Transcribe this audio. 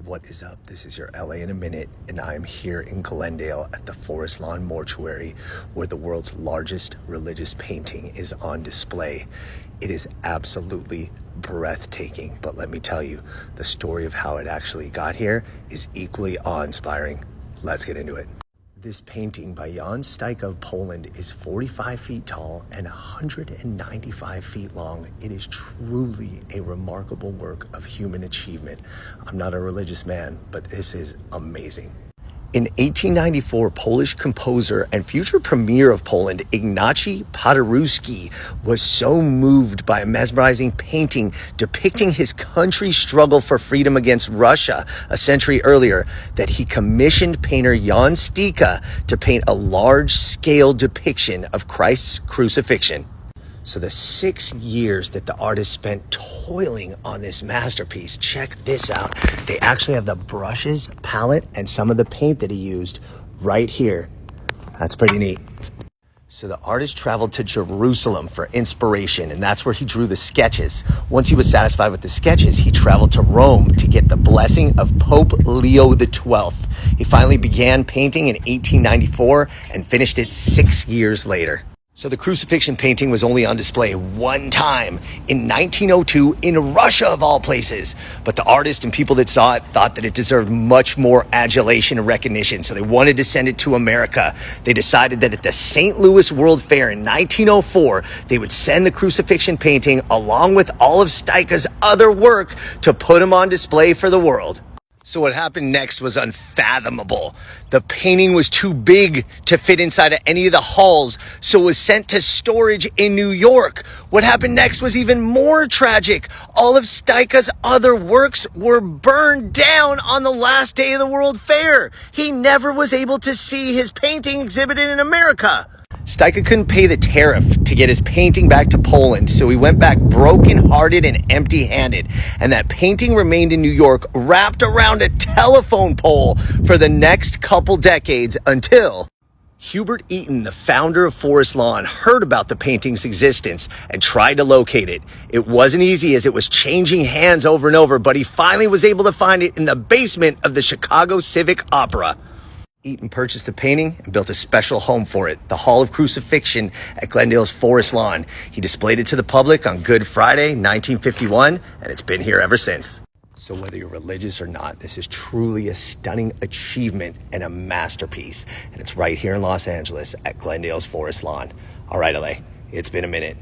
What is up? This is your LA in a minute, and I'm here in Glendale at the Forest Lawn Mortuary, where the world's largest religious painting is on display. It is absolutely breathtaking, but let me tell you, the story of how it actually got here is equally awe-inspiring. Let's get into it. This painting by Jan Stuka of Poland is 45 feet tall and 195 feet long. It is truly a remarkable work of human achievement. I'm not a religious man, but this is amazing. In 1894, Polish composer and future premier of Poland, Ignacy Paderewski, was so moved by a mesmerizing painting depicting his country's struggle for freedom against Russia a century earlier that he commissioned painter Jan Stuka to paint a large-scale depiction of Christ's crucifixion. So the 6 years that the artist spent toiling on this masterpiece, check this out. They actually have the brushes, palette, and some of the paint that he used right here. That's pretty neat. So the artist traveled to Jerusalem for inspiration, and that's where he drew the sketches. Once he was satisfied with the sketches, he traveled to Rome to get the blessing of Pope Leo XII. He finally began painting in 1894 and finished it 6 years later. So the Crucifixion painting was only on display one time in 1902 in Russia, of all places. But the artist and people that saw it thought that it deserved much more adulation and recognition, so they wanted to send it to America. They decided that at the St. Louis World Fair in 1904, they would send the Crucifixion painting along with all of Stuka's other work to put them on display for the world. So what happened next was unfathomable. The painting was too big to fit inside of any of the halls, so it was sent to storage in New York. What happened next was even more tragic. All of Stuka's other works were burned down on the last day of the World Fair. He never was able to see his painting exhibited in America. Stuka couldn't pay the tariff to get his painting back to Poland, so he went back broken-hearted and empty-handed. And that painting remained in New York, wrapped around a telephone pole for the next couple decades until Hubert Eaton, the founder of Forest Lawn, heard about the painting's existence and tried to locate it. It wasn't easy as it was changing hands over and over, but he finally was able to find it in the basement of the Chicago Civic Opera. Eaton purchased the painting and built a special home for it, the Hall of Crucifixion at Glendale's Forest Lawn. He displayed it to the public on Good Friday, 1951, and it's been here ever since. So whether you're religious or not, this is truly a stunning achievement and a masterpiece. And it's right here in Los Angeles at Glendale's Forest Lawn. All right, LA, it's been a minute.